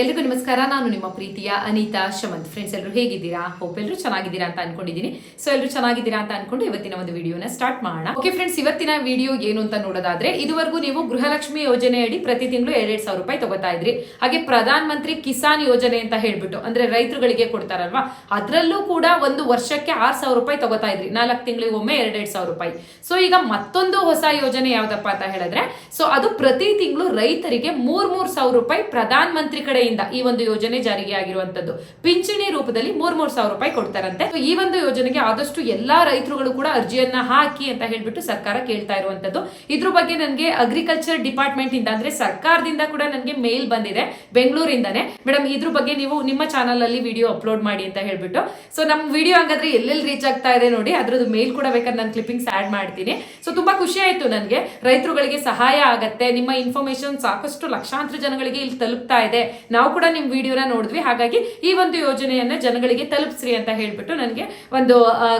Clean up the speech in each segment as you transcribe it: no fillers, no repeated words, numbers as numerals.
ಎಲ್ರಿಗೂ ನಮಸ್ಕಾರ. ನಾನು ನಿಮ್ಮ ಪ್ರೀತಿಯ ಅನಿತಾ ಶಮಂತ್. ಫ್ರೆಂಡ್ಸ್, ಎಲ್ಲರೂ ಹೇಗಿದ್ದೀರಾ? ಹೋಪ್ ಎಲ್ಲರೂ ಚೆನ್ನಾಗಿದ್ದೀರಾ ಅಂತ ಅನ್ಕೊಂಡಿದ್ದೀನಿ. ಸೊ ಎಲ್ಲರೂ ಚೆನ್ನಾಗಿದ್ದೀರಾ ಅಂತ ಅನ್ಕೊಂಡು ಇವತ್ತಿನ ಒಂದು ವಿಡಿಯೋನ ಸ್ಟಾರ್ಟ್ ಮಾಡೋಣ. ಓಕೆ ಫ್ರೆಂಡ್ಸ್, ಇವತ್ತಿನ ವಿಡಿಯೋ ಏನು ಅಂತ ನೋಡೋದಾದ್ರೆ, ಇದುವರೆಗೂ ನೀವು ಗೃಹಲಕ್ಷ್ಮಿ ಯೋಜನೆಯಡಿ ಪ್ರತಿ ತಿಂಗಳು 2,000 ರೂಪಾಯಿ ತಗೋತಾ ಇದ್ರಿ. ಹಾಗೆ ಪ್ರಧಾನ ಮಂತ್ರಿ ಕಿಸಾನ್ ಯೋಜನೆ ಅಂತ ಹೇಳ್ಬಿಟ್ಟು ಅಂದ್ರೆ ರೈತರುಗಳಿಗೆ ಕೊಡ್ತಾರಲ್ವಾ, ಅದರಲ್ಲೂ ಕೂಡ ಒಂದು ವರ್ಷಕ್ಕೆ 6,000 ರೂಪಾಯಿ ತಗೋತಾ ಇದ್ರಿ. 4 ತಿಂಗಳಿಗೆ ಒಮ್ಮೆ 2,000 ರೂಪಾಯಿ. ಸೊ ಈಗ ಮತ್ತೊಂದು ಹೊಸ ಯೋಜನೆ ಯಾವ್ದಪ್ಪ ಅಂತ ಹೇಳಿದ್ರೆ, ಸೊ ಅದು ಪ್ರತಿ ತಿಂಗಳು ರೈತರಿಗೆ 3,000 ರೂಪಾಯಿ ಪ್ರಧಾನ ಮಂತ್ರಿ ಕಡೆ ಈ ಒಂದು ಯೋಜನೆ ಜಾರಿಗೆ ಆಗಿರುವಂತದ್ದು. ಪಿಂಚಣಿ ರೂಪದಲ್ಲಿ 3,000 ರೂಪಾಯಿ ಕೊಡ್ತಾರಂತೆ. ಈ ಒಂದು ಯೋಜನೆಗೆ ಆದಷ್ಟು ಎಲ್ಲಾ ರೈತರುಗಳು ಕೂಡ ಅರ್ಜಿಯನ್ನ ಹಾಕಿ ಅಂತ ಹೇಳ್ಬಿಟ್ಟು ಸರ್ಕಾರ ಕೇಳ್ತಾ ಇರುವಂತದ್ದು. ಇದ್ರ ಬಗ್ಗೆ ನನಗೆ ಅಗ್ರಿಕಲ್ಚರ್ ಡಿಪಾರ್ಟ್ಮೆಂಟ್ ಇಂದ ಅಂದ್ರೆ ಸರ್ಕಾರದಿಂದ ಕೂಡ ನನಗೆ ಮೇಲ್ ಬಂದಿದೆ, ಬೆಂಗಳೂರಿಂದಾನೆ. ಮೇಡಮ್, ಇದ್ರ ಬಗ್ಗೆ ನೀವು ನಿಮ್ಮ ಚಾನಲ್ ಅಲ್ಲಿ ವಿಡಿಯೋ ಅಪ್ಲೋಡ್ ಮಾಡಿ ಅಂತ ಹೇಳ್ಬಿಟ್ಟು. ಸೊ ನಮ್ ವಿಡಿಯೋ ಹಂಗಾದ್ರೆ ಎಲ್ಲೆಲ್ಲಿ ರೀಚ್ ಆಗ್ತಾ ಇದೆ ನೋಡಿ, ಅದ್ರದ್ದು ಮೇಲ್ ಕೂಡ ಬೇಕಾದ್ರೆ ನಾನು ಕ್ಲಿಪ್ಪಿಂಗ್ಸ್ ಆಡ್ ಮಾಡ್ತೀನಿ. ಸೊ ತುಂಬಾ ಖುಷಿ ಆಯ್ತು ನನಗೆ, ರೈತರುಗಳಿಗೆ ಸಹಾಯ ಆಗತ್ತೆ, ನಿಮ್ಮ ಇನ್ಫಾರ್ಮೇಶನ್ ಸಾಕಷ್ಟು ಲಕ್ಷಾಂತರ ಜನಗಳಿಗೆ ಇಲ್ಲಿ ತಲುಪ್ತಾ ಇದೆ. ನಾವು ಕೂಡ ನಿಮ್ ವಿಡಿಯೋನ ನೋಡಿದ್ವಿ, ಹಾಗಾಗಿ ಈ ಒಂದು ಯೋಜನೆಯನ್ನ ಜನಗಳಿಗೆ ತಲುಪಿಸ್ರಿ ಅಂತ ಹೇಳ್ಬಿಟ್ಟು ನನಗೆ ಒಂದು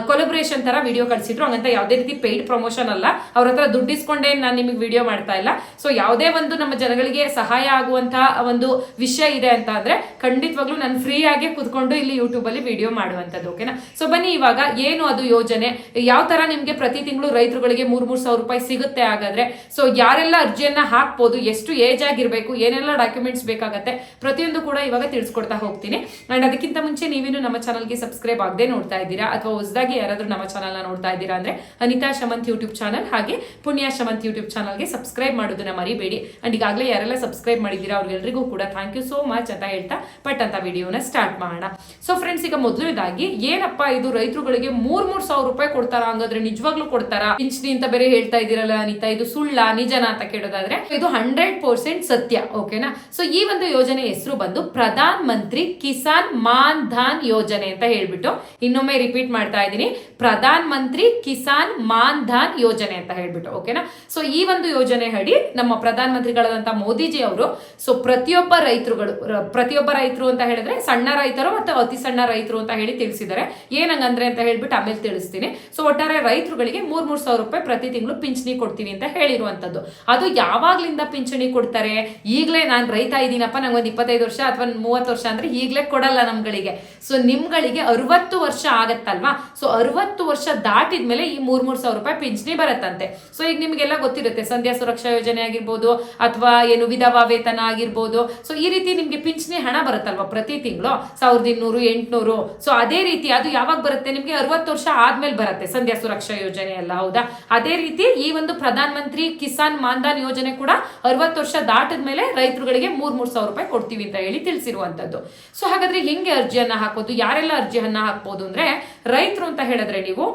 ಕೊಲಬ್ರೇಷನ್ ತರ ವಿಡಿಯೋ ಕಳಿಸಿದ್ರು. ಹಂಗಂತ ಯಾವುದೇ ರೀತಿ ಪೇಯ್ಡ್ ಪ್ರಮೋಷನ್ ಅಲ್ಲ, ಅವ್ರ ಹತ್ರ ದುಡ್ಡು ಇಸ್ಕೊಂಡೇ ನಾನು ನಿಮಗೆ ವಿಡಿಯೋ ಮಾಡ್ತಾ ಇಲ್ಲ. ಸೊ ಯಾವುದೇ ಒಂದು ನಮ್ಮ ಜನಗಳಿಗೆ ಸಹಾಯ ಆಗುವಂತಹ ಒಂದು ವಿಷಯ ಇದೆ ಅಂತ ಅಂದ್ರೆ ಖಂಡಿತವಾಗ್ಲೂ ನಾನು ಫ್ರೀ ಆಗಿ ಕುತ್ಕೊಂಡು ಇಲ್ಲಿ ಯೂಟ್ಯೂಬ್ ಅಲ್ಲಿ ವಿಡಿಯೋ ಮಾಡುವಂತದ್ದು. ಓಕೆನಾ? ಸೊ ಬನ್ನಿ ಇವಾಗ ಏನು ಅದು ಯೋಜನೆ, ಯಾವ ತರ ನಿಮ್ಗೆ ಪ್ರತಿ ತಿಂಗಳು ರೈತರುಗಳಿಗೆ 3,000 ರೂಪಾಯಿ ಸಿಗುತ್ತೆ. ಹಾಗಾದ್ರೆ ಸೊ ಯಾರೆಲ್ಲ ಅರ್ಜಿಯನ್ನ ಹಾಕ್ಬೋದು, ಎಷ್ಟು ಏಜ್ ಆಗಿರ್ಬೇಕು, ಏನೆಲ್ಲ ಡಾಕ್ಯುಮೆಂಟ್ಸ್ ಬೇಕಾಗತ್ತೆ, ಪ್ರತಿಯೊಂದು ಕೂಡ ಇವಾಗ ತಿಳಿಸ್ಕೊಡ್ತಾ ಹೋಗ್ತೀನಿ. ಅಂಡ್ ಅದಕ್ಕಿಂತ ಮುಂಚೆ ನೀವೇನು ನಮ್ಮ ಚಾನಲ್ಗೆ ಸಬ್ಸ್ಕ್ರೈಬ್ ಆಗದೆ ನೋಡ್ತಾ ಇದ್ದೀರಾ ಅಥವಾ ಹೊಸದಾಗಿ ಯಾರಾದ್ರೂ ನಮ್ಮ ಚಾನಲ್ನ ನೋಡ್ತಾ ಇದ್ದೀರಾ ಅಂದ್ರೆ ಅನಿತಾ ಶಮಂತ್ ಯೂಟ್ಯೂಬ್ ಚಾನಲ್ ಹಾಗೆ ಪುಣ್ಯ ಶಮಂತ್ ಯೂಟ್ಯೂಬ್ ಚಾನಲ್ಗೆ ಸಬ್ಸ್ಕ್ರೈಬ್ ಮಾಡೋದನ್ನ ಮರಿಬೇಡಿ. ಅಂಡ್ ಈಗಾಗಲೇ ಯಾರೆಲ್ಲ ಸಬ್ಸ್ಕ್ರೈಬ್ ಮಾಡಿದ್ದೀರಾ ಅವ್ರಿಗೆಲ್ರಿಗೂ ಕೂಡ ಥ್ಯಾಂಕ್ ಯು ಸೋ ಮಚ್ ಅಂತ ಹೇಳ್ತಾ ಪಟ್ ಅಂತ ವಿಡಿಯೋನ ಸ್ಟಾರ್ಟ್ ಮಾಡೋಣ. ಸೊ ಫ್ರೆಂಡ್ಸ್, ಈಗ ಮೊದಲನೇದಾಗಿ ಏನಪ್ಪ ಇದು ರೈತರುಗಳಿಗೆ 3,000 ರೂಪಾಯಿ ಕೊಡ್ತಾರಾ? ಹಂಗಾದ್ರೆ ನಿಜವಾಗ್ಲೂ ಕೊಡ್ತಾರಾ? ಪಿಂಚಣಿ ಅಂತ ಬೇರೆ ಹೇಳ್ತಾ ಇದ್ದೀರಲ್ಲ ಅನಿತಾ, ಇದು ಸುಳ್ಳ ನಿಜನಾ ಅಂತ ಕೇಳೋದಾದ್ರೆ ಇದು 100% ಸತ್ಯ. ಓಕೆನಾ? ಸೊ ಈ ಒಂದು ಯೋಜನೆ ಹೆಸರು ಬಂದು ಪ್ರಧಾನ್ ಮಂತ್ರಿ ಕಿಸಾನ್ ಮಾನ್ ಧನ್ ಯೋಜನೆ ಅಂತ ಹೇಳ್ಬಿಟ್ಟು, ಇನ್ನೊಮ್ಮೆ ರಿಪೀಟ್ ಮಾಡ್ತಾ ಇದ್ದೀನಿ, ಪ್ರಧಾನ್ ಮಂತ್ರಿ ಕಿಸಾನ್ ಮಾನ್ ಧನ್ ಯೋಜನೆ ಅಂತ ಹೇಳ್ಬಿಟ್ಟು. ಓಕೆನಾ? ಸೊ ಈ ಒಂದು ಯೋಜನೆ ಅಡಿ ನಮ್ಮ ಪ್ರಧಾನ ಮಂತ್ರಿಗಳಾದಂತ ಮೋದಿಜಿ ಅವರು ಸೊ ಪ್ರತಿಯೊಬ್ಬ ರೈತರು ಅಂತ ಹೇಳಿದ್ರೆ ಸಣ್ಣ ರೈತರು ಮತ್ತು ಅತಿ ಸಣ್ಣ ರೈತರು ಅಂತ ಹೇಳಿ ತಿಳಿಸಿದ್ದಾರೆ. ಏನಂಗಂದ್ರೆ ಅಂತ ಹೇಳ್ಬಿಟ್ಟು ಆಮೇಲೆ ತಿಳಿಸ್ತೀನಿ. ಸೊ ಒಟ್ಟಾರೆ ರೈತರುಗಳಿಗೆ 3,000 ರೂಪಾಯಿ ಪ್ರತಿ ತಿಂಗಳು ಪಿಂಚಣಿ ಕೊಡ್ತೀವಿ ಅಂತ ಹೇಳಿರುವಂತದ್ದು. ಅದು ಯಾವಾಗ್ಲಿಂದ ಪಿಂಚಣಿ ಕೊಡ್ತಾರೆ? ಈಗಲೇ ನಾನು ರೈತ ಇದ್ದೀನಪ್ಪ, ನಂಗೊಂದು 25 ವರ್ಷ ಅಥವಾ 30 ವರ್ಷ ಅಂದ್ರೆ ಈಗಲೇ ಕೊಡಲ್ಲ ನಮ್ಗಳಿಗೆ. ಸೊ ನಿಮ್ಗಳಿಗೆ 60 ವರ್ಷ ಆಗತ್ತಲ್ವಾ? ಸೊ 60 ವರ್ಷ ದಾಟಿದ್ಮೇಲೆ ಈ 3,000 ರೂಪಾಯಿ ಪಿಂಚಣಿ ಬರತ್ತಂತೆ. ಸೊ ಈಗ ನಿಮ್ಗೆಲ್ಲ ಗೊತ್ತಿರುತ್ತೆ, ಸಂಧ್ಯಾ ಸುರಕ್ಷಾ ಯೋಜನೆ ಆಗಿರ್ಬೋದು ಅಥವಾ ಏನು ವಿಧವಾ ವೇತನ ಆಗಿರ್ಬೋದು. ಸೊ ಈ ರೀತಿ ನಿಮ್ಗೆ ಪಿಂಚಣಿ ಹಣ ಬರುತ್ತಲ್ವಾ ಪ್ರತಿ ತಿಂಗಳು 1,200, 800. ಸೊ ಅದೇ ರೀತಿ ಅದು ಯಾವಾಗ ಬರುತ್ತೆ? ನಿಮ್ಗೆ 60 ವರ್ಷ ಆದ್ಮೇಲೆ ಬರುತ್ತೆ ಸಂಧ್ಯಾ ಸುರಕ್ಷಾ ಯೋಜನೆ ಎಲ್ಲ. ಹೌದಾ? ಅದೇ ರೀತಿ ಈ ಒಂದು ಪ್ರಧಾನ ಮಂತ್ರಿ ಕಿಸಾನ್ ಮಾನ್ಧನ್ ಯೋಜನೆ ಕೂಡ 60 ವರ್ಷ ದಾಟಿದ್ಮೇಲೆ ರೈತರುಗಳಿಗೆ 3,000 ರೂಪಾಯಿ ಕೊಡ್ತೀವಿ ಅಂತ ಹೇಳಿ ತಿಳಿಸಿರುವಂತದ್ದು. ಸೊ ಹಾಗಾದ್ರೆ ಹೆಂಗೆ ಅರ್ಜಿಯನ್ನ ಹಾಕೋದು, ಯಾರೆಲ್ಲ ಅರ್ಜಿಯನ್ನ ಹಾಕ್ಬೋದು ಅಂದ್ರೆ, ರೈತರು ಅಂತ ಹೇಳಿದ್ರೆ ನೀವು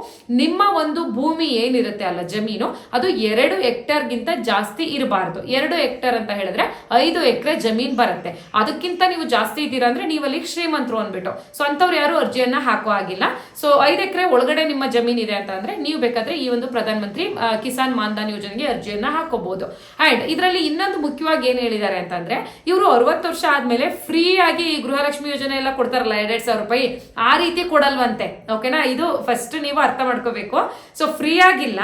ನಿಮ್ಮ ಒಂದು ಭೂಮಿ ಏನಿರುತ್ತೆ ಅಲ್ಲ, ಜಮೀನು, ಅದು 2 ಹೆಕ್ಟೇರ್ ಗಿಂತ ಜಾಸ್ತಿ ಇರಬಾರ್ದು. 2 ಹೆಕ್ಟೇರ್ ಅಂತ ಹೇಳಿದ್ರೆ 5 ಎಕರೆ ಜಮೀನ್ ಬರುತ್ತೆ. ಅದಕ್ಕಿಂತ ನೀವು ಜಾಸ್ತಿ ಇದ್ದೀರಾ ಅಂದ್ರೆ ನೀವು ಅಲ್ಲಿ ಶ್ರೀಮಂತರು ಅಂದ್ಬಿಟ್ಟು. ಸೊ ಅಂತವ್ರು ಯಾರು ಅರ್ಜಿಯನ್ನ ಹಾಕೋ ಆಗಿಲ್ಲ. ಸೊ 5 ಎಕರೆ ಒಳಗಡೆ ನಿಮ್ಮ ಜಮೀನ್ ಇದೆ ಅಂತ ಅಂದ್ರೆ ನೀವು ಬೇಕಾದ್ರೆ ಈ ಒಂದು ಪ್ರಧಾನ ಮಂತ್ರಿ ಕಿಸಾನ್ ಮಾನ್ಧನ್ ಯೋಜನೆಗೆ ಅರ್ಜಿಯನ್ನ ಹಾಕೋಬಹುದು. ಅಂಡ್ ಇದರಲ್ಲಿ ಇನ್ನೊಂದು ಮುಖ್ಯವಾಗಿ ಏನ್ ಹೇಳಿದ್ದಾರೆ ಅಂತಂದ್ರೆ, ಇವರು 60 ವರ್ಷ ಆದ್ಮೇಲೆ ಫ್ರೀ ಆಗಿ ಈ ಗೃಹಲಕ್ಷ್ಮಿ ಯೋಜನೆ ಎಲ್ಲ ಕೊಡ್ತಾರಲ್ಲ 2,000 ರೂಪಾಯಿ, ಆ ರೀತಿ ಕೊಡಲ್ವಂತೆ. ಓಕೆನಾ? ಇದು ಫಸ್ಟ್ ನೀವು ಅರ್ಥ ಮಾಡ್ಕೋಬೇಕು. ಸೊ ಫ್ರೀ ಆಗಿಲ್ಲ,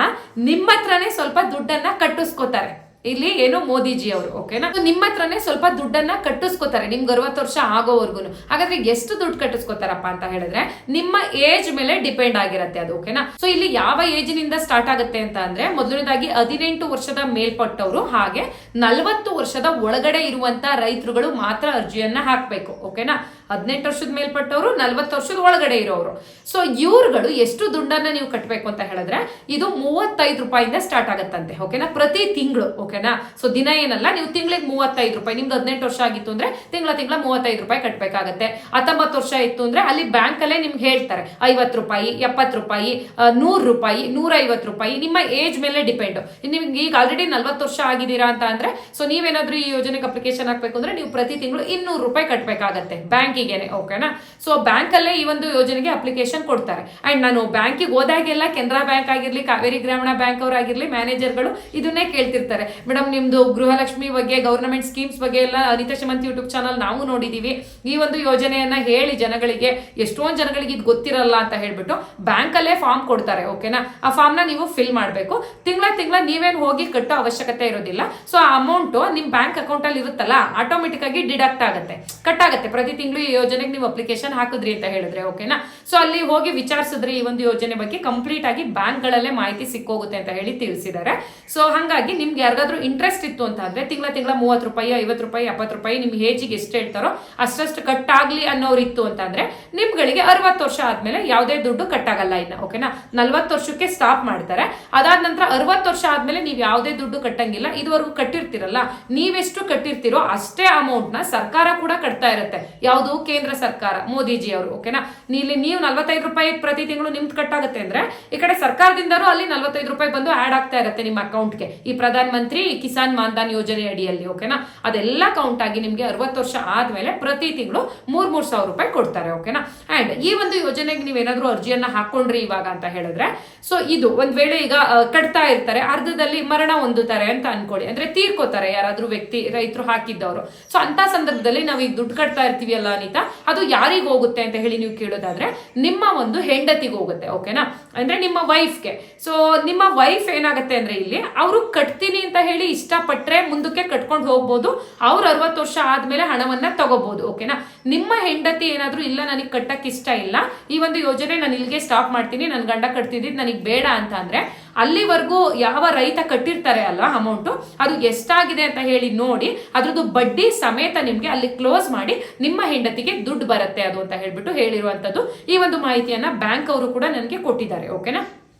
ನಿಮ್ಮ ಹತ್ರನೇ ಸ್ವಲ್ಪ ದುಡ್ಡನ್ನ ಕಟ್ಟಿಸ್ಕೋತಾರೆ. ಇಲ್ಲಿ ಏನು ಮೋದಿಜಿ ಅವರು. ಓಕೆನಾ? ನಿಮ್ಮ ಹತ್ರನೇ ಸ್ವಲ್ಪ ದುಡ್ಡನ್ನ ಕಟ್ಟಿಸ್ಕೋತಾರೆ ನಿಮ್ಗೆ 60 ವರ್ಷ ಆಗೋವರ್ಗು. ಹಾಗಾದ್ರೆ ಎಷ್ಟು ದುಡ್ಡು ಕಟ್ಟಿಸ್ಕೋತಾರಪ್ಪ ಅಂತ ಹೇಳಿದ್ರೆ ನಿಮ್ಮ ಏಜ್ ಮೇಲೆ ಡಿಪೆಂಡ್ ಆಗಿರತ್ತೆ ಅದು. ಓಕೆನಾ? ಸೊ ಇಲ್ಲಿ ಯಾವ ಏಜ್ ನಿಂದ ಸ್ಟಾರ್ಟ್ ಆಗುತ್ತೆ ಅಂತ ಅಂದ್ರೆ, ಮೊದಲನೇದಾಗಿ 18 ವರ್ಷದ ಮೇಲ್ಪಟ್ಟವರು ಹಾಗೆ 40 ವರ್ಷದ ಒಳಗಡೆ ಇರುವಂತ ರೈತರುಗಳು ಮಾತ್ರ ಅರ್ಜಿಯನ್ನ ಹಾಕ್ಬೇಕು. ಓಕೆನಾ? 18 ವರ್ಷದ ಮೇಲ್ಪಟ್ಟವರು, 40 ವರ್ಷದ ಒಳಗಡೆ ಇರೋರು. ಸೊ ಇವ್ರುಗಳು ಎಷ್ಟು ದುಡ್ಡನ್ನ ನೀವು ಕಟ್ಟಬೇಕು ಅಂತ ಹೇಳಿದ್ರೆ ಇದು 35 ರೂಪಾಯಿಂದ ಸ್ಟಾರ್ಟ್ ಆಗತ್ತಂತೆ. ಓಕೆನಾ? ಪ್ರತಿ ತಿಂಗಳು. ಓಕೆನಾ? ಸೊ ದಿನ ಏನಲ್ಲ, ನೀವು ತಿಂಗಳಿಗೆ 35 ರೂಪಾಯಿ. ನಿಮ್ದು 18 ವರ್ಷ ಆಗಿತ್ತು ಅಂದ್ರೆ ತಿಂಗಳ 35 ರೂಪಾಯಿ ಕಟ್ಟಬೇಕಾಗತ್ತೆ. 19 ವರ್ಷ ಇತ್ತು ಅಂದ್ರೆ ಅಲ್ಲಿ ಬ್ಯಾಂಕ್ ಅಲ್ಲೇ ನಿಮ್ಗೆ ಹೇಳ್ತಾರೆ 50 ರೂಪಾಯಿ, 70 ರೂಪಾಯಿ, 100 ರೂಪಾಯಿ, 150 ರೂಪಾಯಿ, ನಿಮ್ಮ ಏಜ್ ಮೇಲೆ ಡಿಪೆಂಡ್. ನಿಮ್ಗೆ ಈಗ ಆಲ್ರೆಡಿ 40 ವರ್ಷ ಆಗಿದ್ದೀರಾ ಅಂತ ಅಂದ್ರೆ, ಸೊ ನೀವೇನಾದ್ರೂ ಈ ಯೋಜನೆಗೆ ಅಪ್ಲಿಕೇಶನ್ ಹಾಕ್ಬೇಕು ಅಂದ್ರೆ ನೀವು ಪ್ರತಿ ತಿಂಗಳು 200 ರೂಪಾಯಿ ಕಟ್ಟಬೇಕಾಗತ್ತೆ ಬ್ಯಾಂಕಿಗೆ. ಓಕೆನಾ? ಸೊ ಬ್ಯಾಂಕ್ ಅಲ್ಲೇ ಈ ಒಂದು ಯೋಜನೆಗೆ ಅಪ್ಲಿಕೇಶನ್ ಕೊಡ್ತಾರೆ. ಅಂಡ್ ನಾನು ಬ್ಯಾಂಕಿಗೆ ಹೋದಾಗೆಲ್ಲ ಕೆನರಾ ಬ್ಯಾಂಕ್ ಆಗಿರ್ಲಿ, ಕಾವೇರಿ ಗ್ರಾಮೀಣ ಬ್ಯಾಂಕ್ ಅವರಾಗಿರ್ಲಿ, ಮ್ಯಾನೇಜರ್ಗಳು ಇದನ್ನೇ ಕೇಳ್ತಿರ್ತಾರೆ, ಮೇಡಮ್ ನಿಮ್ದು ಗೃಹಲಕ್ಷ್ಮಿ ಬಗ್ಗೆ ಗವರ್ನಮೆಂಟ್ ಸ್ಕೀಮ್ಸ್ ಬಗ್ಗೆ ಎಲ್ಲ ಅನಿತಾ ಶಮಂತ್ ಯೂಟ್ಯೂಬ್ ಚಾನಲ್ ನಾವು ನೋಡಿದೀವಿ, ಈ ಒಂದು ಯೋಜನೆಯನ್ನ ಹೇಳಿ ಜನಗಳಿಗೆ, ಎಷ್ಟೊಂದು ಜನಗಳಿಗೆ ಇದು ಗೊತ್ತಿರಲ್ಲ ಅಂತ ಹೇಳ್ಬಿಟ್ಟು ಬ್ಯಾಂಕ್ ಅಲ್ಲೇ ಫಾರ್ಮ್ ಕೊಡ್ತಾರೆ. ಓಕೆನಾ, ಆ ಫಾರ್ಮ್ ನ ನೀವು ಫಿಲ್ ಮಾಡಬೇಕು. ತಿಂಗಳ ನೀವೇನು ಹೋಗಿ ಕಟ್ಟೋ ಅವಶ್ಯಕತೆ ಇರೋದಿಲ್ಲ. ಸೊ ಆ ಅಮೌಂಟ್ ನಿಮ್ ಬ್ಯಾಂಕ್ ಅಕೌಂಟ್ ಅಲ್ಲಿ ಇರುತ್ತಲ್ಲ, ಆಟೋಮೆಟಿಕ್ ಆಗಿ ಡಿಡಕ್ಟ್ ಆಗುತ್ತೆ, ಕಟ್ ಆಗುತ್ತೆ ಪ್ರತಿ ತಿಂಗಳು. ಈ ಯೋಜನೆಗೆ ನೀವು ಅಪ್ಲಿಕೇಶನ್ ಹಾಕಿದ್ರಿ ಅಂತ ಹೇಳಿದ್ರೆ, ಓಕೆನಾ, ಸೊ ಅಲ್ಲಿ ಹೋಗಿ ವಿಚಾರಿಸಿದ್ರೆ ಈ ಒಂದು ಯೋಜನೆ ಬಗ್ಗೆ ಕಂಪ್ಲೀಟ್ ಆಗಿ ಬ್ಯಾಂಕ್ ಗಳಲ್ಲೇ ಮಾಹಿತಿ ಸಿಕ್ಕೋಗುತ್ತೆ ಅಂತ ಹೇಳಿ ತಿಳಿಸಿದ್ದಾರೆ. ಸೊ ಹಾಗಾಗಿ ನಿಮ್ಗೆ ಯಾರಿಗಾದ್ರೂ ಇಂಟ್ರೆಸ್ಟ್ ಇತ್ತು ಅಂತ ಅಂದ್ರೆ ತಿಂಗಳ 30 ರೂಪಾಯಿ, 50 ರೂಪಾಯಿ, 70 ರೂಪಾಯಿ ನಿಮ್ ಹೇಜಿಗೆ ಎಷ್ಟು ಹೇಳ್ತಾರೋ ಅಷ್ಟಷ್ಟು ಕಟ್ ಆಗ್ಲಿ ಅನ್ನೋರು ಇತ್ತು ಅಂತಂದ್ರೆ ನಿಮ್ಗಳಿಗೆ 60 ವರ್ಷ ಆದ್ಮೇಲೆ ಯಾವುದೇ ದುಡ್ಡು ಕಟ್ ಆಗಲ್ಲ ಇನ್ನ. ಓಕೆನಾ, 40 ವರ್ಷಕ್ಕೆ ಸ್ಟಾಪ್ ಮಾಡ್ತಾರೆ. ಅದಾದ ನಂತರ 60 ವರ್ಷ ಆದ್ಮೇಲೆ ನೀವು ಯಾವುದೇ ದುಡ್ಡು ಕಟ್ಟಂಗಿಲ್ಲ. ಇದುವರೆಗೂ ಕಟ್ಟಿರ್ತಿರಲ್ಲ, ನೀವೆಷ್ಟು ಕಟ್ಟಿರ್ತೀರೋ ಅಷ್ಟೇ ಅಮೌಂಟ್ ನ ಸರ್ಕಾರ ಕೂಡ ಕಟ್ತಾ ಇರುತ್ತೆ. ಯಾವುದು? ಕೇಂದ್ರ ಸರ್ಕಾರ, ಮೋದಿಜಿ ಅವರು. ಓಕೆನಾ, ನೀವು 45 ರೂಪಾಯಿ ಪ್ರತಿ ತಿಂಗಳು ನಿಮ್ದು ಕಟ್ಟಾಗುತ್ತೆ ಅಂದ್ರೆ ಈ ಕಡೆ ಸರ್ಕಾರದಿಂದಲೂ ಅಲ್ಲಿ 45 ರೂಪಾಯಿ ಬಂದು ಆಡ್ ಆಗ್ತಾ ಇರುತ್ತೆ ನಿಮ್ಮ ಅಕೌಂಟ್ಗೆ, ಈ ಪ್ರಧಾನ ಮಂತ್ರಿ ಕಿಸಾನ್ ಮಾನ್ಧನ್ ಯೋಜನೆ ಅಡಿಯಲ್ಲಿ. ಓಕೆನಾ, ಅದೆಲ್ಲ ಕೌಂಟ್ ಆಗಿ ನಿಮ್ಗೆ 60 ವರ್ಷ ಆದ್ಮೇಲೆ ಪ್ರತಿ ತಿಂಗಳು 3,000 ರೂಪಾಯಿ ಕೊಡ್ತಾರೆ. ಓಕೆನಾ, ಅಂಡ್ ಈ ಒಂದು ಯೋಜನೆಗೆ ನೀವೇನಾದ್ರೂ ಅರ್ಜಿಯನ್ನ ಹಾಕೊಂಡ್ರಿ ಇವಾಗ ಅಂತ ಹೇಳಿದ್ರೆ, ಸೊ ಇದು ಒಂದ್ ವೇಳೆ ಈಗ ಕಟ್ತಾ ಇರ್ತಾರೆ, ಅರ್ಧದಲ್ಲಿ ಮರಣ ಹೊಂದುತ್ತಾರೆ ಅಂತ ಅನ್ಕೊಳ್ಳಿ, ಅಂದ್ರೆ ತೀರ್ಕೋತಾರೆ ಯಾರಾದ್ರೂ ವ್ಯಕ್ತಿ, ರೈತರು ಹಾಕಿದ್ದವರು. ಸೊ ಅಂತ ಸಂದರ್ಭದಲ್ಲಿ ನಾವು ಈಗ ದುಡ್ಡು ಕಟ್ತಾ ಇರ್ತೀವಿ ಅಲ್ಲ ಅನಿತಾ, ಅದು ಯಾರಿಗೆ ಹೋಗುತ್ತೆ ಅಂತ ಹೇಳಿ ನೀವು ಕೇಳೋದಾದ್ರೆ ನಿಮ್ಮ ಒಂದು ಹೆಂಡತಿಗೆ ಹೋಗುತ್ತೆ. ಓಕೆನಾ, ಅಂದ್ರೆ ನಿಮ್ಮ ವೈಫ್ಗೆ. ಸೊ ನಿಮ್ಮ ವೈಫ್ ಏನಾಗುತ್ತೆ ಅಂದ್ರೆ ಇಲ್ಲಿ ಅವರು ಕಟ್ತೀನಿ ಅಂತ ಹೇಳಿ ಇಷ್ಟಪಟ್ರೆ ಮುಂದಕ್ಕೆ ಕಟ್ಕೊಂಡು ಹೋಗ್ಬೋದು, ಅವ್ರು 60 ವರ್ಷ ಆದ್ಮೇಲೆ ಹಣವನ್ನ ತಗೋಬಹುದು. ಓಕೆನಾ, ನಿಮ್ಮ ಹೆಂಡತಿ ಏನಾದ್ರೂ ಇಲ್ಲ ನನಗೆ ಕಟ್ಟಕ್ ಇಷ್ಟ ಇಲ್ಲ, ಈ ಒಂದು ಯೋಜನೆ ನಾನು ಇಲ್ಲಿಗೆ ಸ್ಟಾಪ್ ಮಾಡ್ತೀನಿ, ನನ್ ಗಂಡ ಕಟ್ತಿದ್ದಿದ್ದು ನನಗೆ ಬೇಡ ಅಂತ ಅಂದ್ರೆ ಅಲ್ಲಿವರೆಗೂ ಯಾವ ರೈತ ಕಟ್ಟಿರ್ತಾರೆ ಅಲ್ವಾ ಅಮೌಂಟ್, ಅದು ಎಷ್ಟಾಗಿದೆ ಅಂತ ಹೇಳಿ ನೋಡಿ ಅದ್ರದ್ದು ಬಡ್ಡಿ ಸಮೇತ ನಿಮ್ಗೆ ಅಲ್ಲಿ ಕ್ಲೋಸ್ ಮಾಡಿ ನಿಮ್ಮ ಹೆಂಡತಿಗೆ ದುಡ್ಡು ಬರುತ್ತೆ ಅದು ಅಂತ ಹೇಳ್ಬಿಟ್ಟು ಹೇಳಿರುವಂತದ್ದು. ಈ ಒಂದು ಮಾಹಿತಿಯನ್ನ ಬ್ಯಾಂಕ್ ಅವರು ಕೂಡ ನನಗೆ ಕೊಟ್ಟಿದ್ದಾರೆ. ಓಕೆನಾ,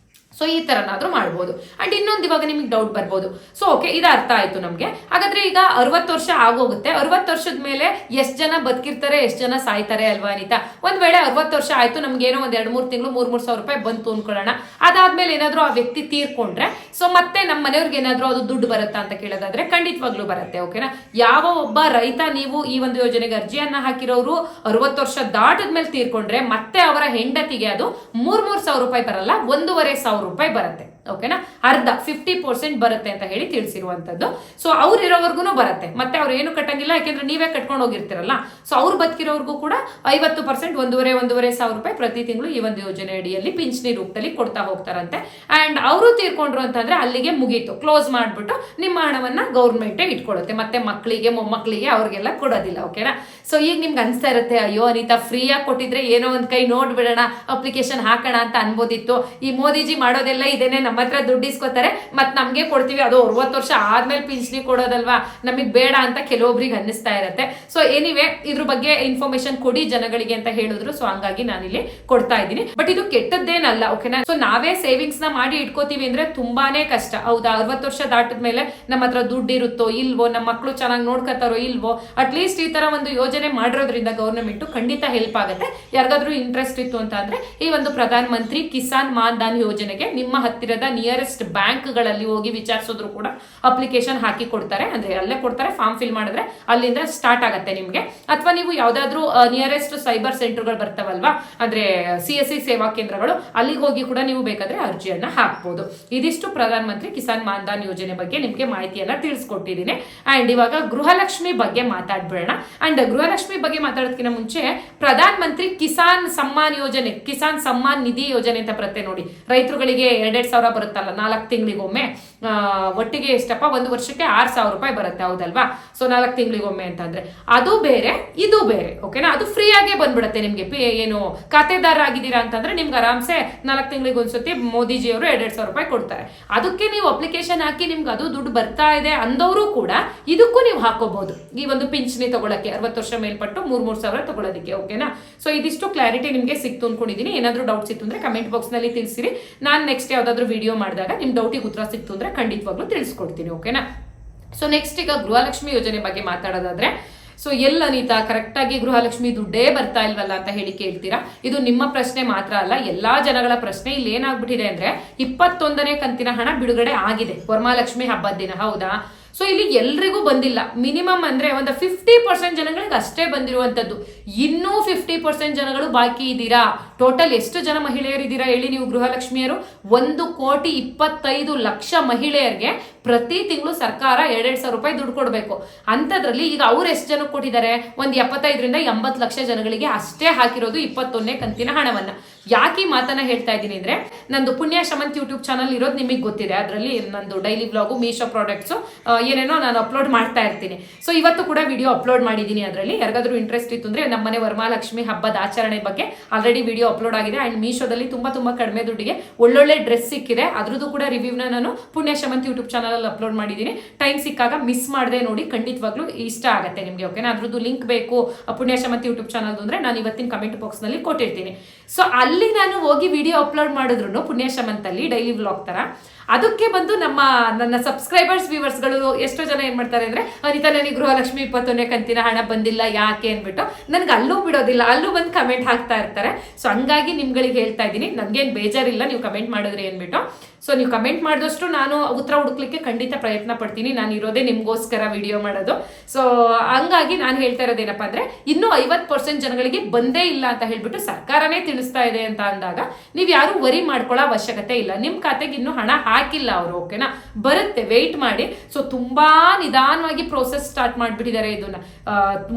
ಸೊ ಈ ತರನಾದ್ರೂ ಮಾಡ್ಬೋದು. ಅಂಡ್ ಇನ್ನೊಂದು ಇವಾಗ ನಿಮಗೆ ಡೌಟ್ ಬರ್ಬೋದು, ಸೊ ಓಕೆ ಇದು ಅರ್ಥ ಆಯ್ತು ನಮ್ಗೆ. ಹಾಗಾದ್ರೆ ಈಗ 60 ವರ್ಷ ಆಗೋಗುತ್ತೆ, 60 ವರ್ಷದ ಮೇಲೆ ಎಷ್ಟು ಜನ ಬದುಕಿರ್ತಾರೆ, ಎಷ್ಟು ಜನ ಸಾಯ್ತಾರೆ ಅಲ್ವಾ ಅನಿತಾ? ಒಂದ್ ವೇಳೆ 60 ವರ್ಷ ಆಯ್ತು, ನಮ್ಗೆ ಏನೋ ಒಂದ್ 2-3 ತಿಂಗಳು 3,000 ರೂಪಾಯಿ ಬಂತು ಅನ್ಕೊಳ್ಳೋಣ. ಅದಾದ್ಮೇಲೆ ಏನಾದ್ರೂ ಆ ವ್ಯಕ್ತಿ ತೀರ್ಕೊಂಡ್ರೆ ಸೊ ಮತ್ತೆ ನಮ್ಮ ಮನೆಯವ್ರಿಗೆ ಏನಾದ್ರೂ ಅದು ದುಡ್ಡು ಬರುತ್ತಾ ಅಂತ ಕೇಳೋದಾದ್ರೆ ಖಂಡಿತವಾಗ್ಲೂ ಬರುತ್ತೆ. ಓಕೆನಾ, ಯಾವ ಒಬ್ಬ ರೈತ ನೀವು ಈ ಒಂದು ಯೋಜನೆಗೆ ಅರ್ಜಿಯನ್ನ ಹಾಕಿರೋರು 60 ವರ್ಷ ದಾಟದ್ಮೇಲೆ ತೀರ್ಕೊಂಡ್ರೆ ಮತ್ತೆ ಅವರ ಹೆಂಡತಿಗೆ ಅದು 3,000 ರೂಪಾಯಿ ಬರಲ್ಲ, 1,500 ರೂಪಾಯಿ ಬರುತ್ತೆ. ಓಕೆನಾ, ಅರ್ಧ 50% ಬರುತ್ತೆ ಅಂತ ಹೇಳಿ ತಿಳಿಸಿರುವಂತದ್ದು. ಸೊ ಅವ್ರು ಇರೋವರ್ಗು ಬರುತ್ತೆ, ಮತ್ತೆ ಅವ್ರು ಏನು ಕಟ್ಟಂಗಿಲ್ಲ, ಯಾಕೆಂದ್ರೆ ನೀವೇ ಕಟ್ಕೊಂಡು ಹೋಗಿರ್ತಿರಲ್ಲ. ಸೊ ಅವ್ರು ಬದುಕಿರೋರ್ಗೂ ಕೂಡ 50%, 1,500 ರೂಪಾಯಿ ಪ್ರತಿ ತಿಂಗಳು ಈ ಒಂದು ಯೋಜನೆ ಅಡಿಯಲ್ಲಿ ಪಿಂಚಣಿ ರೂಪದಲ್ಲಿ ಕೊಡ್ತಾ ಹೋಗ್ತಾರಂತೆ. ಅಂಡ್ ಅವರು ತೀರ್ಕೊಂಡ್ರು ಅಂತಂದ್ರೆ ಅಲ್ಲಿಗೆ ಮುಗೀತು, ಕ್ಲೋಸ್ ಮಾಡ್ಬಿಟ್ಟು ನಿಮ್ಮ ಹಣವನ್ನ ಗೌರ್ಮೆಂಟ್ ಇಟ್ಕೊಳ್ಳುತ್ತೆ, ಮತ್ತೆ ಮಕ್ಕಳಿಗೆ ಮೊಮ್ಮಕ್ಕಳಿಗೆ ಅವ್ರಿಗೆಲ್ಲ ಕೊಡೋದಿಲ್ಲ. ಓಕೆನಾ, ಸೊ ಈಗ ನಿಮ್ಗೆ ಅನ್ಸ್ತಾ ಇರುತ್ತೆ, ಅಯ್ಯೋ ಅನಿತಾ ಫ್ರೀಯಾಗಿ ಕೊಟ್ಟಿದ್ರೆ ಏನೋ ಒಂದ್ ಕೈ ನೋಡ್ಬಿಡೋಣ, ಅಪ್ಲಿಕೇಶನ್ ಹಾಕೋಣ ಅಂತ ಅನ್ಬೋದಿತ್ತು. ಈ ಮೋದಿಜಿ ಮಾಡೋದೆಲ್ಲ ಇದೇನೆ, ನಮ್ಮ ಹತ್ರ ದುಡ್ಡು ಇಸ್ಕೋತಾರೆ ಮತ್ ನಮ್ಗೆ ಕೊಡ್ತೀವಿ, ಅದು 60 ವರ್ಷ ಆದ್ಮೇಲೆ ಪಿಂಚಣಿ ಕೊಡೋದಲ್ವಾ, ನಮಗ್ ಬೇಡ ಅಂತ ಕೆಲವೊಬ್ರಿಗೆ ಅನ್ನಿಸ್ತಾ ಇರತ್ತೆ. ಸೊ ಎನಿವೆ ಇದ್ರ ಬಗ್ಗೆ ಇನ್ಫಾರ್ಮೇಶನ್ ಕೊಡಿ ಜನಗಳಿಗೆ ಅಂತ ಹೇಳಿದ್ರು. ಸೊ ಹಂಗಾಗಿ ನಾನಿಲ್ಲಿ ಕೊಡ್ತಾ ಇದ್ದೀನಿ. ಬಟ್ ಇದು ಕೆಟ್ಟದ್ದೇನಲ್ಲ. ಓಕೆನಾ, ಸೊ ನಾವೇ ಸೇವಿಂಗ್ಸ್ ನ ಮಾಡಿ ಇಟ್ಕೋತೀವಿ ಅಂದ್ರೆ ತುಂಬಾನೇ ಕಷ್ಟ. ಹೌದಾ, 60 ವರ್ಷ ದಾಟದ್ಮೇಲೆ ನಮ್ಮ ಹತ್ರ ದುಡ್ಡು ಇರುತ್ತೋ ಇಲ್ವೋ, ನಮ್ಮ ಮಕ್ಕಳು ಚೆನ್ನಾಗಿ ನೋಡ್ಕೊತಾರೋ ಇಲ್ವೋ, ಅಟ್ಲೀಸ್ಟ್ ಈ ತರ ಒಂದು ಯೋಜನೆ ಮಾಡಿರೋದ್ರಿಂದ ಗವರ್ನಮೆಂಟ್ ಖಂಡಿತ ಹೆಲ್ಪ್ ಆಗುತ್ತೆ. ಯಾರಿಗಾದ್ರೂ ಇಂಟ್ರೆಸ್ಟ್ ಇತ್ತು ಅಂತ ಅಂದ್ರೆ ಈ ಒಂದು ಪ್ರಧಾನ ಮಂತ್ರಿ ಕಿಸಾನ್ ಮಾನ್ಧನ್ ಯೋಜನೆಗೆ ನಿಮ್ಮ ಹತ್ತಿರದ ನಿಯರೆಸ್ಟ್ ಬ್ಯಾಂಕ್ ಗಳಲ್ಲಿ ಹೋಗಿ ವಿಚಾರಿಸಿದ್ರು ಕೂಡ ಅಪ್ಲಿಕೇಶನ್ ಹಾಕಿ ಕೊಡ್ತಾರೆ. ಅಂದ್ರೆ ಅಲ್ಲೇ ಕೊಡ್ತಾರೆ, ಫಾರ್ಮ್ ಫಿಲ್ ಮಾಡಿದ್ರೆ ಅಲ್ಲಿಂದ ಸ್ಟಾರ್ಟ್ ಆಗುತ್ತೆ ನಿಮ್ಗೆ. ಅಥವಾ ನೀವು ಯಾವ್ದಾದ್ರು ನಿಯರೆಸ್ಟ್ ಸೈಬರ್ ಸೆಂಟರ್ಗಳು ಬರ್ತಾವಲ್ವಾ, ಅಂದ್ರೆ CSC ಸೇವಾ ಕೇಂದ್ರಗಳು, ಅಲ್ಲಿಗೆ ಹೋಗಿ ಕೂಡ ನೀವು ಬೇಕಾದ್ರೆ ಅರ್ಜಿಯನ್ನ ಹಾಕ್ಬೋದು. ಇದಿಷ್ಟು ಪ್ರಧಾನ ಮಂತ್ರಿ ಕಿಸಾನ್ ಮಾನ್ಧನ್ ಯೋಜನೆ ಬಗ್ಗೆ ನಿಮ್ಗೆ ಮಾಹಿತಿಯನ್ನ ತಿಳಿಸ್ಕೊಟ್ಟಿದ್ದೀನಿ. ಅಂಡ್ ಇವಾಗ ಗೃಹಲಕ್ಷ್ಮಿ ಬಗ್ಗೆ ಮಾತಾಡ್ಬಿಡೋಣ. ಅಂಡ್ ಗೃಹಲಕ್ಷ್ಮಿ ಬಗ್ಗೆ ಮಾತಾಡೋದಕ್ಕಿಂತ ಮುಂಚೆ ಪ್ರಧಾನ ಮಂತ್ರಿ ಕಿಸಾನ್ ಸಮ್ಮಾನ್ ಯೋಜನೆ, ಕಿಸಾನ್ ಸಮ್ಮಾನ್ ನಿಧಿ ಯೋಜನೆ ಅಂತ ಬರುತ್ತೆ ನೋಡಿ, ರೈತರುಗಳಿಗೆ 2,000 ಬರುತ್ತಲ್ಲ 4 ತಿಂಗಳಿಗೊಮ್ಮೆ, ಒಟ್ಟಿಗೆ ಎಷ್ಟಪ್ಪ, ಒಂದು ವರ್ಷಕ್ಕೆ 6,000 ರೂಪಾಯಿ ಬರುತ್ತೆ. ಹೌದಲ್ವಾ? ಸೊ 4 ತಿಂಗಳಿಗೊಮ್ಮೆ ಅಂತಂದ್ರೆ ಅದು ಬೇರೆ ಇದು ಬೇರೆ. ಓಕೆನಾ, ಅದು ಫ್ರೀ ಆಗೇ ಬಂದ್ಬಿಡುತ್ತೆ ನಿಮ್ಗೆ. ಏನು ಖಾತೆದಾರ ಆಗಿದ್ದೀರಾ ಅಂತಂದ್ರೆ ನಿಮ್ಗೆ ಆರಾಮ್ಸೆ 4 ತಿಂಗಳಿಗೆ ಒಂದ್ಸತಿ ಮೋದಿಜಿ ಅವರು 2,000 ರೂಪಾಯಿ ಕೊಡ್ತಾರೆ. ಅದಕ್ಕೆ ನೀವು ಅಪ್ಲಿಕೇಶನ್ ಹಾಕಿ ನಿಮ್ಗೆ ಅದು ದುಡ್ಡು ಬರ್ತಾ ಇದೆ ಅಂದವರು ಕೂಡ ಇದಕ್ಕೂ ನೀವು ಹಾಕೋಬಹುದು, ಈ ಒಂದು ಪಿಂಚಣಿ ತಗೊಳಕ್ಕೆ, 60 ವರ್ಷ ಮೇಲ್ಪಟ್ಟು 3,000 ತಗೊಳ್ಳೋದಕ್ಕೆ. ಓಕೆನಾ, ಸೊ ಇದಿಷ್ಟು ಕ್ಲಾರಿಟಿ ನಿಮ್ಗೆ ಸಿಕ್ತು ಅನ್ಕೊಂಡಿದೀನಿ. ಏನಾದ್ರೂ ಡೌಟ್ಸ್ ಇತ್ತು ಅಂದ್ರೆ ಕಮೆಂಟ್ ಬಾಕ್ಸ್ ನಲ್ಲಿ ತಿಳಿಸಿರಿ. ನಾನು ನೆಕ್ಸ್ಟ್ ಯಾವ್ದಾದ್ರು ವಿಡಿಯೋ ಮಾಡಿದಾಗ ನಿಮ್ ಡೌಟಿಗೆ ಉತ್ತರ ಸಿಕ್ತು ಅಂದ್ರೆ ಖಂಡಿತವಾಗ್ಲೂ ತಿಳಿಸ್ಕೊಡ್ತೀನಿ. ಓಕೆನಾ, ಸೊ ನೆಕ್ಸ್ಟ್ ಈಗ ಗೃಹಲಕ್ಷ್ಮಿ ಯೋಜನೆ ಬಗ್ಗೆ ಮಾತಾಡೋದಾದ್ರೆ, ಸೊ ಅನಿತಾ ಕರೆಕ್ಟ್ ಆಗಿ ಗೃಹಲಕ್ಷ್ಮಿ ದುಡ್ಡೇ ಬರ್ತಾ ಇಲ್ವಲ್ಲ ಅಂತ ಹೇಳಿ ಕೇಳ್ತೀರಾ. ಇದು ನಿಮ್ಮ ಪ್ರಶ್ನೆ ಮಾತ್ರ ಅಲ್ಲ, ಎಲ್ಲಾ ಜನಗಳ ಪ್ರಶ್ನೆ. ಇಲ್ಲಿ ಏನಾಗ್ಬಿಟ್ಟಿದೆ ಅಂದ್ರೆ 21ನೇ ಕಂತಿನ ಹಣ ಬಿಡುಗಡೆ ಆಗಿದೆ ವರಮಹಾಲಕ್ಷ್ಮಿ ಹಬ್ಬದ ದಿನ. ಹೌದಾ? ಸೊ ಇಲ್ಲಿ ಎಲ್ರಿಗೂ ಬಂದಿಲ್ಲ. ಮಿನಿಮಮ್ ಅಂದ್ರೆ ಒಂದು 50% ಜನಗಳಿಗೆ ಅಷ್ಟೇ ಬಂದಿರುವಂತದ್ದು. ಇನ್ನೂ 50% ಜನಗಳು ಬಾಕಿ ಇದ್ದೀರಾ. ಟೋಟಲ್ ಎಷ್ಟು ಜನ ಮಹಿಳೆಯರಿದ್ದೀರಾ ಹೇಳಿ ನೀವು ಗೃಹಲಕ್ಷ್ಮಿಯರು? 1,25,00,000 ಮಹಿಳೆಯರಿಗೆ ಪ್ರತಿ ತಿಂಗಳು ಸರ್ಕಾರ 2,000 ರೂಪಾಯಿ ದುಡ್ಡು ಕೊಡಬೇಕು. ಅಂಥದ್ರಲ್ಲಿ ಈಗ ಅವ್ರು ಎಷ್ಟು ಜನಕ್ಕೆ ಕೊಟ್ಟಿದ್ದಾರೆ? ಒಂದು 75ರಿಂದ 80 ಲಕ್ಷ ಜನಗಳಿಗೆ ಅಷ್ಟೇ ಹಾಕಿರೋದು 21ನೇ ಕಂತಿನ ಹಣವನ್ನ. ಯಾಕೆ ಈ ಮಾತನ್ನ ಹೇಳ್ತಾ ಇದ್ದೀನಿ ಅಂದ್ರೆ, ನಂದು ಪುಣ್ಯ ಶಮಂತ್ ಯೂಟ್ಯೂಬ್ ಚಾನಲ್ ಇರೋದು ನಿಮಗೆ ಗೊತ್ತಿದೆ. ಅದರಲ್ಲಿ ನಂದು ಡೈಲಿ ವ್ಲಾಗು, ಮೀಶೋ ಪ್ರಾಡಕ್ಟ್ಸ್ ಏನೇನೋ ನಾನು ಅಪ್ಲೋಡ್ ಮಾಡ್ತಾ ಇರ್ತೀನಿ. ಸೊ ಇವತ್ತು ಕೂಡ ವಿಡಿಯೋ ಅಪ್ಲೋಡ್ ಮಾಡಿದ್ದೀನಿ. ಅದರಲ್ಲಿ ಯಾರಿಗಾದ್ರೂ ಇಂಟ್ರೆಸ್ಟ್ ಇತ್ತು ಅಂದ್ರೆ ನಮ್ಮನೆ ವರಮಹಾಲಕ್ಷ್ಮಿ ಹಬ್ಬದ ಆಚರಣೆ ಬಗ್ಗೆ ಆಲ್ರೆಡಿ ವಿಡಿಯೋ ಅಪ್ಲೋಡ್ ಆಗಿದೆ. ಅಂಡ್ ಮೀಶೋದಲ್ಲಿ ತುಂಬಾ ಕಡಿಮೆ ದುಡ್ಡಿಗೆ ಒಳ್ಳೊಳ್ಳೆ ಡ್ರೆಸ್ ಸಿಕ್ಕಿದೆ. ಅದ್ರದ್ದು ಕೂಡ ರಿವ್ಯೂನ ನಾನು ಪುಣ್ಯ ಶಮಂತ್ ಯೂಟ್ಯೂಬ್ ಚಾನಲ್ ಅಲ್ಲಿ ಅಪ್ಲೋಡ್ ಮಾಡಿದ್ದೀನಿ. ಟೈಮ್ ಸಿಕ್ಕಾಗ ಮಿಸ್ ಮಾಡದೆ ನೋಡಿ, ಖಂಡಿತವಾಗ್ಲೂ ಇಷ್ಟ ಆಗುತ್ತೆ ನಿಮಗೆ. ಓಕೆನಾ? ಅದ್ರದ್ದು ಲಿಂಕ್ ಬೇಕು ಪುಣ್ಯ ಶಮಂತ್ ಯೂಟ್ಯೂಬ್ ಚಾನಲ್ ಅಂದ್ರೆ ನಾನು ಇವತ್ತಿನ ಕಮೆಂಟ್ ಬಾಕ್ಸ್ ನಲ್ಲಿ ಕೊಟ್ಟಿರ್ತೀನಿ. ಸೊ ಅಲ್ಲಿ ನಾನು ಹೋಗಿ ವಿಡಿಯೋ ಅಪ್ಲೋಡ್ ಮಾಡಿದ್ರು ಪುಣ್ಯ ಶಮಂತ್ ಅಲ್ಲಿ ಡೈಲಿ ವ್ಲಾಗ್ ತರ, ಅದಕ್ಕೆ ಬಂದು ನನ್ನ ಸಬ್ಸ್ಕ್ರೈಬರ್ಸ್ ವ್ಯೂವರ್ಸ್ಗಳು ಎಷ್ಟೋ ಜನ ಏನ್ ಮಾಡ್ತಾರೆ ಅಂದ್ರೆ, ಅನಿತಾ ನನಗೆ ಗೃಹಲಕ್ಷ್ಮಿ 21ನೇ ಕಂತಿನ ಹಣ ಬಂದಿಲ್ಲ ಯಾಕೆ ಅನ್ಬಿಟ್ಟು ನನ್ಗೆ ಅಲ್ಲೂ ಬಿಡೋದಿಲ್ಲ, ಅಲ್ಲೂ ಬಂದು ಕಮೆಂಟ್ ಹಾಕ್ತಾ ಇರ್ತಾರೆ. ಸೊ ಹಂಗಾಗಿ ನಿಮ್ಗಳಿಗೆ ಹೇಳ್ತಾ ಇದ್ದೀನಿ, ನನ್ಗೇನು ಬೇಜಾರಿಲ್ಲ ನೀವು ಕಮೆಂಟ್ ಮಾಡಿದ್ರಿ ಅನ್ಬಿಟ್ಟು. ಸೊ ನೀವು ಕಮೆಂಟ್ ಮಾಡಿದಷ್ಟು ನಾನು ಉತ್ತರ ಹುಡುಕ್ಲಿಕ್ಕೆ ಖಂಡಿತ ಪ್ರಯತ್ನ ಪಡ್ತೀನಿ. ನಾನು ಇರೋದೇ ನಿಮ್ಗೋಸ್ಕರ ವಿಡಿಯೋ ಮಾಡೋದು. ಸೊ ಹಂಗಾಗಿ ನಾನು ಹೇಳ್ತಾ ಇರೋದೇನಪ್ಪ ಅಂದ್ರೆ, ಇನ್ನೂ 50% ಜನಗಳಿಗೆ ಬಂದೇ ಇಲ್ಲ ಅಂತ ಹೇಳ್ಬಿಟ್ಟು ಸರ್ಕಾರನೇ ತಿಳಿಸ್ತಾ ಇದೆ ಅಂತ ಅಂದಾಗ ನೀವು ಯಾರು ವರಿ ಮಾಡ್ಕೊಳ್ಳೋ ಅವಶ್ಯಕತೆ ಇಲ್ಲ. ನಿಮ್ ಖಾತೆಗೆ ಇನ್ನೂ ಹಣ ಹಾಕಿಲ್ಲ ಅವರು. ಓಕೆನಾ? ಬರುತ್ತೆ, ವೆಯ್ಟ್ ಮಾಡಿ. ಸೊ ತುಂಬಾ ನಿಧಾನವಾಗಿ ಪ್ರೋಸೆಸ್ ಸ್ಟಾರ್ಟ್ ಮಾಡ್ಬಿಟ್ಟಿದ್ದಾರೆ ಇದನ್ನ.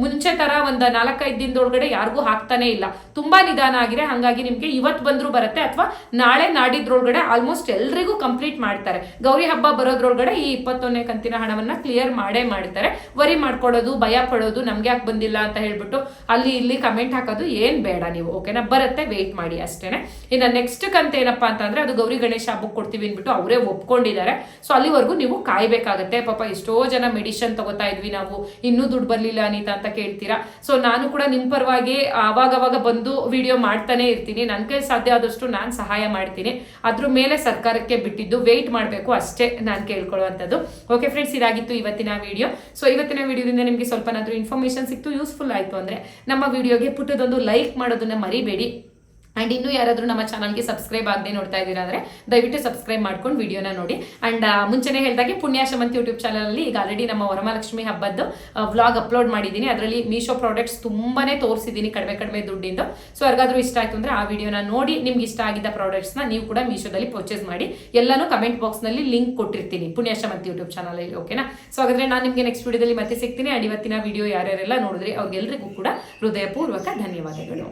ಮುಂಚೆ ತರ ಒಂದು 4-5 ದಿನದೊಳಗಡೆ ಯಾರಿಗೂ ಹಾಕ್ತಾನೆ ಇಲ್ಲ, ತುಂಬಾ ನಿಧಾನ ಆಗಿದೆ. ಹಂಗಾಗಿ ನಿಮ್ಗೆ ಇವತ್ತು ಬಂದ್ರು ಬರುತ್ತೆ, ಅಥವಾ ನಾಳೆ ನಾಡಿದ್ರೊಳಗಡೆ ಆಲ್ಮೋಸ್ಟ್ ಎಲ್ರಿಗೂ ಕಂಪ್ಲೀಟ್ ಮಾಡ್ತಾರೆ. ಗೌರಿ ಹಬ್ಬ ಬರೋದ್ರೊಳಗಡೆ ಈ 21ನೇ ಕಂತಿನ ಹಣವನ್ನ ಕ್ಲಿಯರ್ ಮಾಡೇ ಮಾಡ್ತಾರೆ. ವರಿ ಮಾಡ್ಕೊಳ್ಳೋದು, ಭಯ ಪಡೋದು, ನಮ್ಗೆ ಯಾಕೆ ಬಂದಿಲ್ಲ ಅಂತ ಹೇಳ್ಬಿಟ್ಟು ಅಲ್ಲಿ ಇಲ್ಲಿ ಕಮೆಂಟ್ ಹಾಕೋದು ಏನ್ ಬೇಡ ನೀವು. ಓಕೆನಾ? ಬರುತ್ತೆ, ವೆಯ್ಟ್ ಮಾಡಿ ಅಷ್ಟೇನೆ. ಇನ್ನು ನೆಕ್ಸ್ಟ್ ಕಂತ ಏನಪ್ಪಾ ಅಂತಂದ್ರೆ, ಅದು ಗೌರಿ ಗಣೇಶ ಹಬ್ಬಕ್ಕೆ ಕೊಡ್ತೀವಿ ಅಂದ್ಬಿಟ್ಟು ಅವರೇ ಒಪ್ಕೊಂಡಿದ್ದಾರೆ. ಸೊ ಅಲ್ಲಿವರೆಗೂ ನೀವು ಕಾಯ್ಬೇಕಾಗತ್ತೆ. ಪಾಪ ಎಷ್ಟೋ ಜನ ಮೆಡಿಷನ್ ತಗೋತಾ ಇದ್ವಿ ನಾವು, ಇನ್ನೂ ದುಡ್ಡು ಬರ್ಲಿಲ್ಲ ಅನಿತಾ ಅಂತ ಕೇಳ್ತೀರಾ. ಸೊ ನಾನು ಕೂಡ ನಿಮ್ ಪರವಾಗಿ ಅವಾಗ ಬಂದು ವಿಡಿಯೋ ಮಾಡ್ತಾನೆ ಇರ್ತೀನಿ. ನನ್ನ ಕೈ ಸಾಧ್ಯ ಆದಷ್ಟು ನಾನು ಸಹಾಯ ಮಾಡ್ತೀನಿ. ಅದ್ರ ಮೇಲೆ ಸರ್ಕಾರಕ್ಕೆ ಬಿಟ್ಟಿದ್ದು, ವೆಯ್ಟ್ ಮಾಡಬೇಕು ಅಷ್ಟೇ ನಾನು ಕೇಳ್ಕೊಳ್ಳುವಂಥದ್ದು. ಓಕೆ ಫ್ರೆಂಡ್ಸ್, ಇದಾಗಿತ್ತು ಇವತ್ತಿನ ವಿಡಿಯೋ. ಸೊ ಇವತ್ತಿನ ವಿಡಿಯೋದಿಂದ ನಿಮಗೆ ಸ್ವಲ್ಪನಾದ್ರೂ ಇನ್ಫಾರ್ಮೇಶನ್ ಸಿಕ್ತು, ಯೂಸ್ಫುಲ್ ಆಯಿತು ಅಂದ್ರೆ ನಮ್ಮ ವಿಡಿಯೋಗೆ ಪುಟ್ಟದೊಂದು ಲೈಕ್ ಮಾಡೋದನ್ನ ಮರಿಬೇಡಿ. ಅಂಡ್ ಇನ್ನೂ ಯಾರಾದರೂ ನಮ್ಮ ಚಾನಲ್ಗೆ ಸಬ್ಸ್ಕ್ರೈಬ್ ಆಗದೆ ನೋಡ್ತಾ ಇದ್ದೀರಾ ಅಂದ್ರೆ ದಯವಿಟ್ಟು ಸಬ್ಸ್ಕ್ರೈಬ್ ಮಾಡ್ಕೊಂಡು ವಿಡಿಯೋನ ನೋಡಿ. ಅಂಡ್ ಮುಂಚೆನೇ ಹೇಳಿದಾಗೆ ಪುಣ್ಯ ಶಮಂತ್ ಯೂಟ್ಯೂಬ್ ಚಾನಲಲ್ಲಿ ಈಗ ಆಲ್ರೆಡಿ ನಮ್ಮ ವರಮಹಾಲಕ್ಷ್ಮಿ ಹಬ್ಬದ್ದು ವ್ಲಾಗ್ ಅಪ್ಲೋಡ್ ಮಾಡಿದ್ದೀನಿ. ಅದರಲ್ಲಿ ಮೀಶೋ ಪ್ರಾಡಕ್ಟ್ಸ್ ತುಂಬಾನೇ ತೋರಿಸಿದ್ದೀನಿ ಕಡಿಮೆ ದುಡ್ಡಿಂದು. ಸೊ ಯಾರಿಗಾದ್ರೂ ಇಷ್ಟ ಆಯ್ತು ಅಂದ್ರೆ ಆ ವಿಡಿಯೋನ ನೋಡಿ ನಿಮ್ಗೆ ಇಷ್ಟ ಆಗಿದ್ದ ಪ್ರಾಡಕ್ಟ್ಸ್ನ ನೀವು ಕೂಡ ಮೀಶೋದಲ್ಲಿ ಪರ್ಚೇಸ್ ಮಾಡಿ. ಎಲ್ಲಾನು ಕಮೆಂಟ್ ಬಾಕ್ಸ್ನಲ್ಲಿ ಲಿಂಕ್ ಕೊಟ್ಟಿರ್ತೀನಿ ಪುಣ್ಯ ಶಮಂತ್ ಯೂಟ್ಯೂಬ್ ಚಾನಲ್. ಓಕೆನಾ? ಸೊ ಹಾಗಾದ್ರೆ ನಾನು ನಿಮಗೆ ನೆಕ್ಸ್ಟ್ ವಿಡಿಯೋದಲ್ಲಿ ಮತ್ತೆ ಸಿಗ್ತೀನಿ. ಅಂಡ್ ಇವತ್ತಿನ ವಿಡಿಯೋ ಯಾರ್ಯಾರೆಲ್ಲ ನೋಡಿದ್ರಿ ಅವ್ರಿಗೆಲ್ಲರಿಗೂ ಕೂಡ ಹೃದಯಪೂರ್ವಕ ಧನ್ಯವಾದಗಳು.